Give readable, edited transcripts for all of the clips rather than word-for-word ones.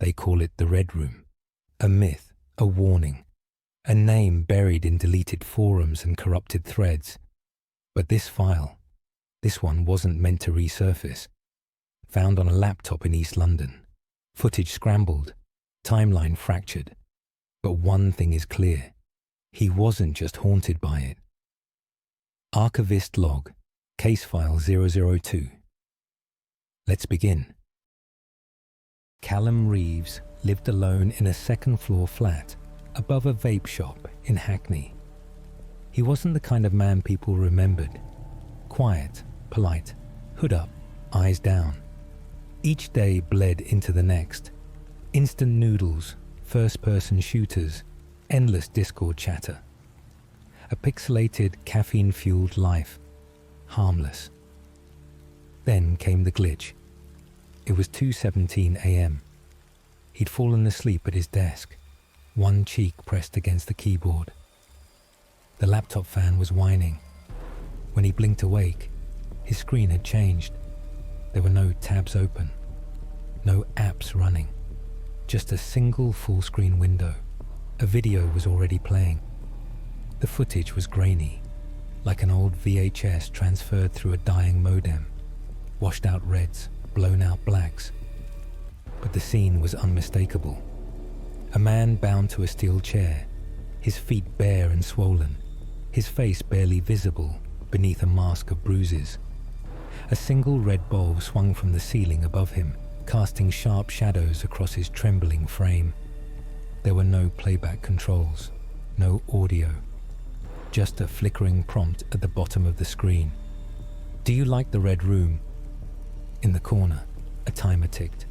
They call it the Red Room. A myth, a warning, a name buried in deleted forums and corrupted threads. But this file, this one wasn't meant to resurface. Found on a laptop in East London. Footage scrambled, timeline fractured. But one thing is clear. He wasn't just haunted by it. Archivist log, case file 002. Let's begin. Callum Reeves lived alone in a second-floor flat above a vape shop in Hackney. He wasn't the kind of man people remembered. Quiet, polite, hood up, eyes down. Each day bled into the next. Instant noodles, first-person shooters, endless Discord chatter. A pixelated, caffeine-fueled life. Harmless. Then came the glitch. It was 2:17 a.m. He'd fallen asleep at his desk, one cheek pressed against the keyboard. The laptop fan was whining. When he blinked awake, his screen had changed. There were no tabs open, no apps running, just a single full-screen window. A video was already playing. The footage was grainy, like an old VHS transferred through a dying modem. Washed out reds, blown out blacks. But the scene was unmistakable. A man bound to a steel chair, his feet bare and swollen, his face barely visible beneath a mask of bruises. A single red bulb swung from the ceiling above him, casting sharp shadows across his trembling frame. There were no playback controls, no audio, just a flickering prompt at the bottom of the screen. Do you like the Red Room? In the corner, a timer ticked.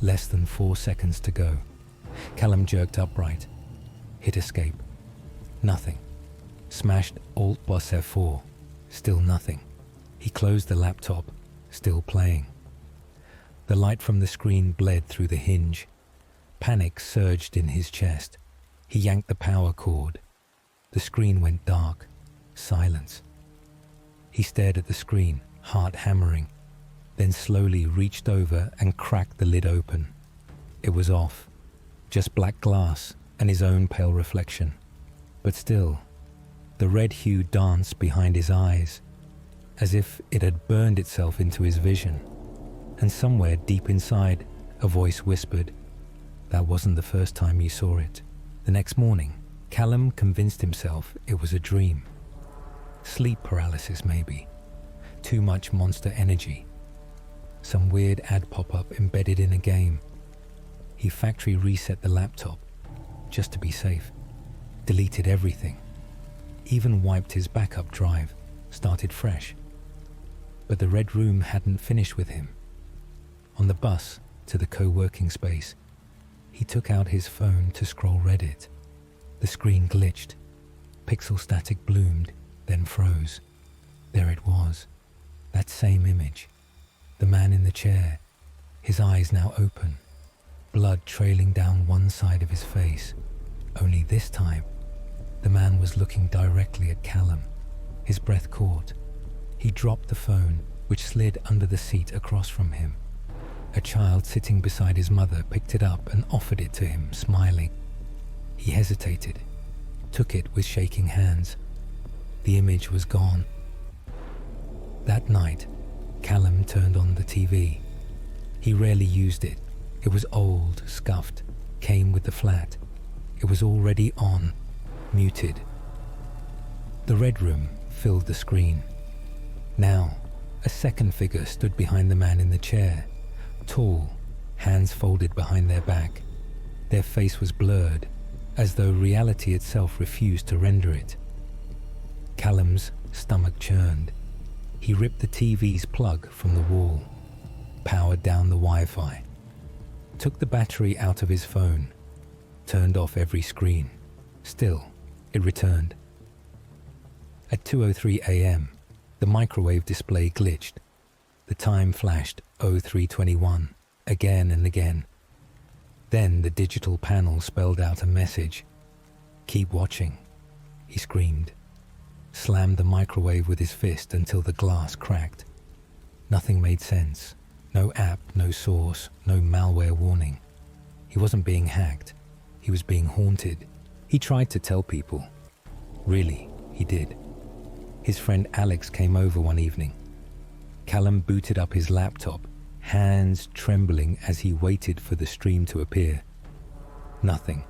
Less than 4 seconds to go. Callum jerked upright, hit escape. Nothing. Smashed Alt+F4. Still nothing. He closed the laptop, still playing. The light from the screen bled through the hinge. Panic surged in his chest. He yanked the power cord. The screen went dark. Silence. He stared at the screen, heart hammering, then slowly reached over and cracked the lid open. It was off. Just black glass and his own pale reflection. But still, the red hue danced behind his eyes, as if it had burned itself into his vision. And somewhere deep inside, a voice whispered, "That wasn't the first time you saw it." The next morning, Callum convinced himself it was a dream. Sleep paralysis, maybe. Too much monster energy. Some weird ad pop-up embedded in a game. He factory reset the laptop, just to be safe. Deleted everything. Even wiped his backup drive, started fresh. But the Red Room hadn't finished with him. On the bus to the co-working space, he took out his phone to scroll Reddit. The screen glitched. Pixel static bloomed, then froze. There it was. That same image. The man in the chair, his eyes now open. Blood trailing down one side of his face. Only this time, the man was looking directly at Callum. His breath caught. He dropped the phone, which slid under the seat across from him. A child sitting beside his mother picked it up and offered it to him, smiling. He hesitated, took it with shaking hands. The image was gone. That night, Callum turned on the TV. He rarely used it. It was old, scuffed, came with the flat. It was already on, muted. The Red Room filled the screen. Now, a second figure stood behind the man in the chair, tall, hands folded behind their back. Their face was blurred, as though reality itself refused to render it. Callum's stomach churned. He ripped the TV's plug from the wall, powered down the Wi-Fi, took the battery out of his phone, turned off every screen. Still, it returned. At 2:03 a.m., the microwave display glitched. The time flashed 03:21 again and again. Then the digital panel spelled out a message. "Keep watching," he screamed. Slammed the microwave with his fist until the glass cracked. Nothing made sense. No app, no source, no malware warning. He wasn't being hacked. He was being haunted. He tried to tell people. Really, he did. His friend Alex came over one evening. Callum booted up his laptop, hands trembling as he waited for the stream to appear. Nothing.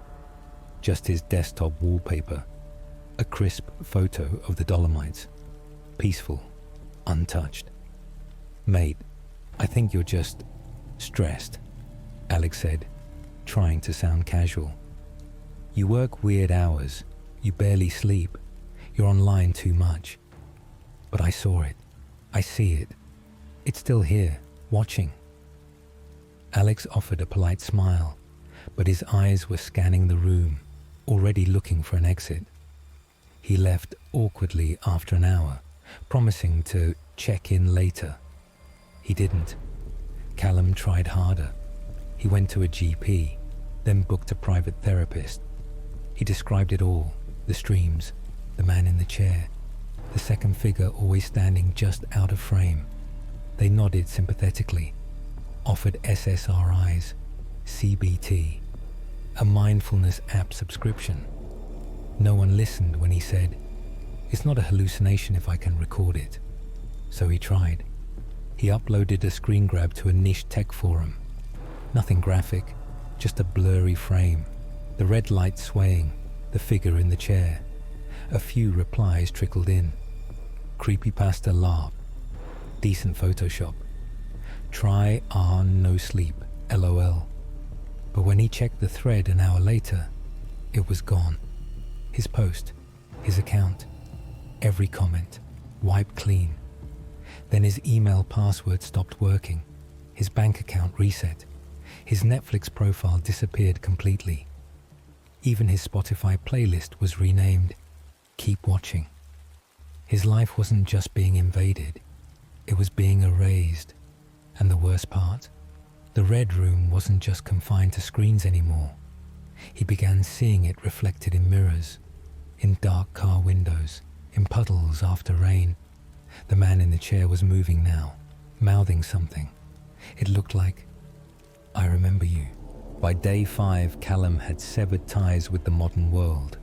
Just his desktop wallpaper. A crisp photo of the Dolomites. Peaceful. Untouched. "Mate, I think you're just stressed," Alex said, trying to sound casual. "You work weird hours. You barely sleep. You're online too much. But I saw it. I see it. It's still here, watching." Alex offered a polite smile, but his eyes were scanning the room, already looking for an exit. He left awkwardly after an hour, promising to check in later. He didn't. Callum tried harder. He went to a GP, then booked a private therapist. He described it all, the streams, the man in the chair, the second figure always standing just out of frame. They nodded sympathetically, offered SSRIs, CBT, a mindfulness app subscription. No one listened when he said, "It's not a hallucination if I can record it." So he tried. He uploaded a screen grab to a niche tech forum. Nothing graphic, just a blurry frame, the red light swaying, the figure in the chair. A few replies trickled in. Creepypasta LARP. Decent Photoshop. Try nosleep, LOL. But when he checked the thread an hour later, it was gone. His post, his account, every comment, wiped clean. Then his email password stopped working. His bank account reset. His Netflix profile disappeared completely. Even his Spotify playlist was renamed Keep Watching. His life wasn't just being invaded, it was being erased. And the worst part, the red room wasn't just confined to screens anymore. He began seeing it reflected in mirrors, in dark car windows, in puddles after rain. The man in the chair was moving now, mouthing something. It looked like, "I remember you." By day 5, Callum had severed ties with the modern world.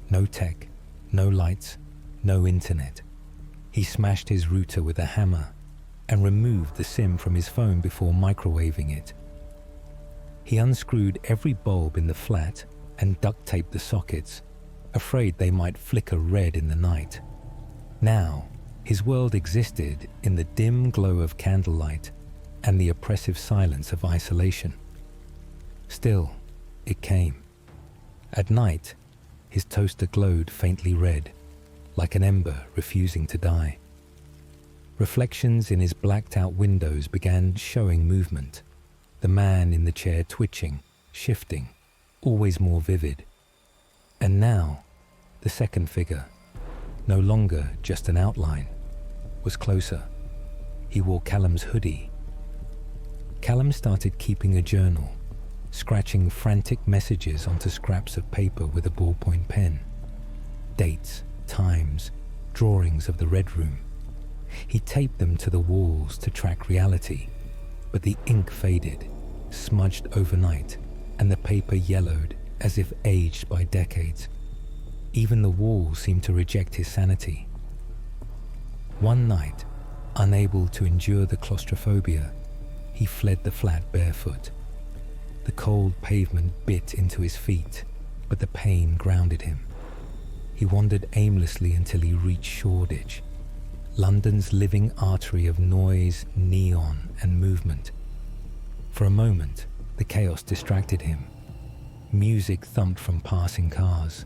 No tech, no lights, no internet. He smashed his router with a hammer and removed the SIM from his phone before microwaving it. He unscrewed every bulb in the flat and duct taped the sockets, afraid they might flicker red in the night. Now, his world existed in the dim glow of candlelight and the oppressive silence of isolation. Still, it came. At night, his toaster glowed faintly red, like an ember refusing to die. Reflections in his blacked-out windows began showing movement, the man in the chair twitching, shifting, always more vivid. And now, the second figure, no longer just an outline, was closer. He wore Callum's hoodie. Callum started keeping a journal, scratching frantic messages onto scraps of paper with a ballpoint pen. Dates, times, drawings of the red room. He taped them to the walls to track reality, but the ink faded, smudged overnight, and the paper yellowed as if aged by decades. Even the walls seemed to reject his sanity. One night, unable to endure the claustrophobia, he fled the flat barefoot. The cold pavement bit into his feet, but the pain grounded him. He wandered aimlessly until he reached Shoreditch, London's living artery of noise, neon, and movement. For a moment, the chaos distracted him. Music thumped from passing cars.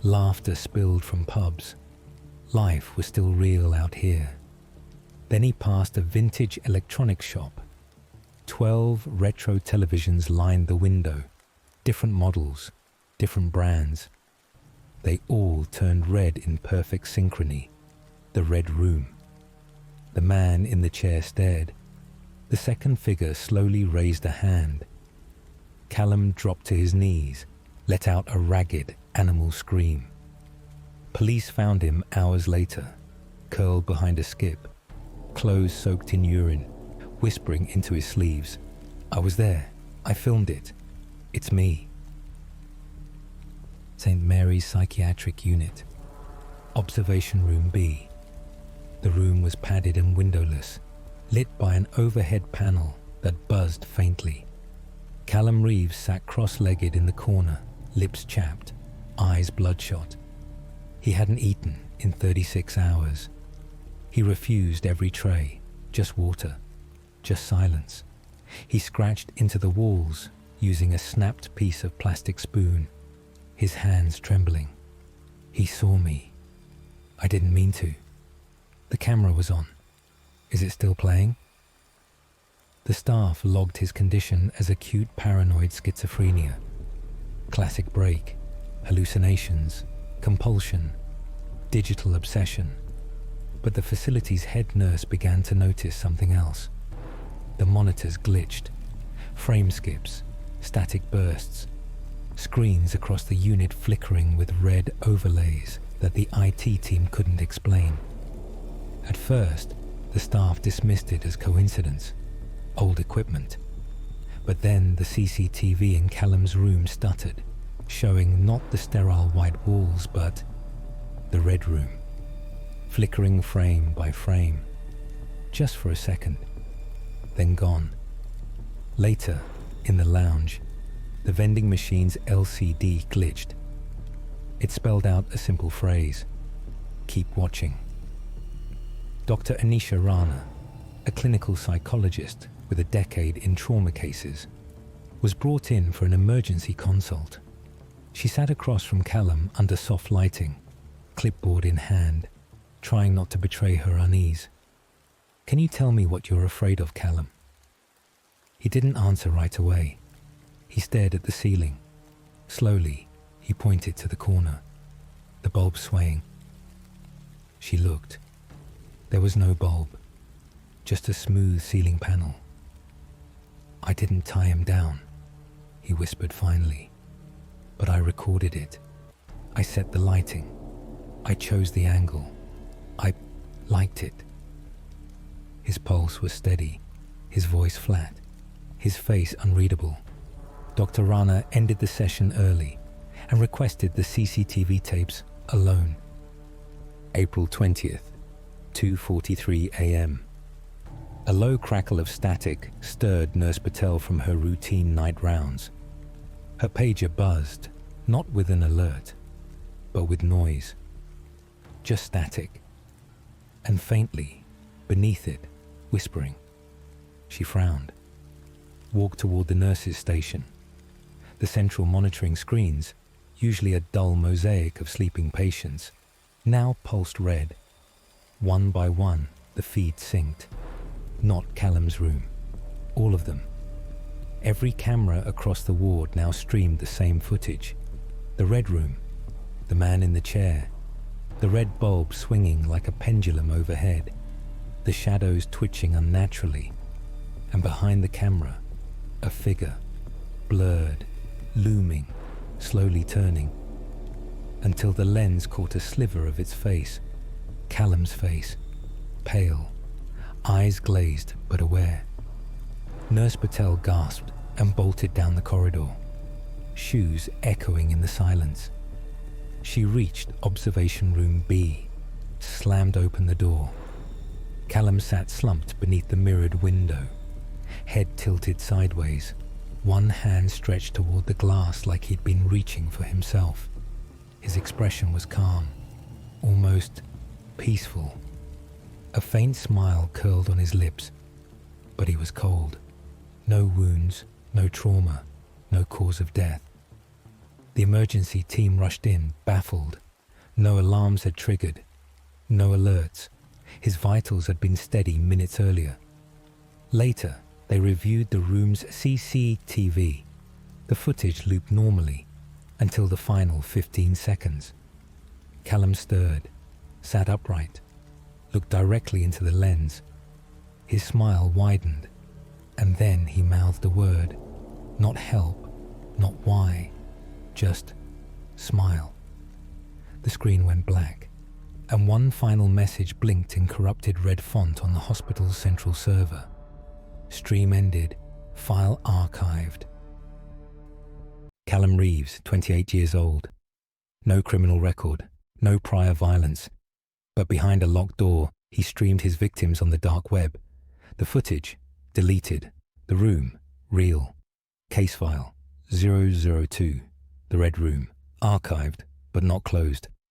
Laughter spilled from pubs. Life was still real out here. Then he passed a vintage electronics shop. 12 retro televisions lined the window, different models, different brands. They all turned red in perfect synchrony. The red room. The man in the chair stared. The second figure slowly raised a hand. Callum dropped to his knees, let out a ragged animal scream. Police found him hours later, curled behind a skip, clothes soaked in urine, whispering into his sleeves, "I was there. I filmed it." It's me. St. Mary's Psychiatric Unit. Observation Room B. The room was padded and windowless, lit by an overhead panel that buzzed faintly. Callum Reeves sat cross-legged in the corner, lips chapped, eyes bloodshot. He hadn't eaten in 36 hours. He refused every tray, just water, just silence. He scratched into the walls using a snapped piece of plastic spoon, his hands trembling. He saw me. I didn't mean to. The camera was on. Is it still playing? The staff logged his condition as acute paranoid schizophrenia. Classic break, hallucinations, compulsion, digital obsession. But the facility's head nurse began to notice something else. The monitors glitched, frame skips, static bursts, screens across the unit flickering with red overlays that the IT team couldn't explain. At first, the staff dismissed it as coincidence, old equipment. But then the CCTV in Callum's room stuttered, showing not the sterile white walls but the red room, flickering frame by frame, just for a second, then gone. Later, in the lounge, the vending machine's LCD glitched. It spelled out a simple phrase: keep watching. Dr. Anisha Rana, a clinical psychologist with a decade in trauma cases, was brought in for an emergency consult. She sat across from Callum under soft lighting, clipboard in hand, trying not to betray her unease. Can you tell me what you're afraid of, Callum? He didn't answer right away. He stared at the ceiling. Slowly, he pointed to the corner, the bulb swaying. She looked. There was no bulb, just a smooth ceiling panel. I didn't tie him down, he whispered finally, but I recorded it. I set the lighting. I chose the angle. I liked it. His pulse was steady, his voice flat, his face unreadable. Dr. Rana ended the session early and requested the CCTV tapes alone. April 20th, 2:43 a.m. A low crackle of static stirred Nurse Patel from her routine night rounds. Her pager buzzed, not with an alert, but with noise. Just static. And faintly, beneath it, whispering. She frowned, walked toward the nurse's station. The central monitoring screens, usually a dull mosaic of sleeping patients, now pulsed red. One by one, the feed synced. Not Callum's room. All of them. Every camera across the ward now streamed the same footage. The red room, the man in the chair, the red bulb swinging like a pendulum overhead, the shadows twitching unnaturally, and behind the camera, a figure, blurred, looming, slowly turning, until the lens caught a sliver of its face, Callum's face, pale, eyes glazed but aware. Nurse Patel gasped and bolted down the corridor, shoes echoing in the silence. She reached Observation Room B, slammed open the door. Callum sat slumped beneath the mirrored window, head tilted sideways, one hand stretched toward the glass like he'd been reaching for himself. His expression was calm, almost peaceful. A faint smile curled on his lips, but he was cold. No wounds, no trauma, no cause of death. The emergency team rushed in, baffled. No alarms had triggered, no alerts. His vitals had been steady minutes earlier. Later, they reviewed the room's CCTV. The footage looped normally until the final 15 seconds. Callum stirred, sat upright, looked directly into the lens. His smile widened, and then he mouthed a word. Not help, not why, just smile. The screen went black, and one final message blinked in corrupted red font on the hospital's central server. Stream ended, file archived. Callum Reeves, 28 years old. No criminal record, no prior violence. But behind a locked door, he streamed his victims on the dark web. The footage, deleted. The room, real. Case file, 002. The Red Room, archived, but not closed.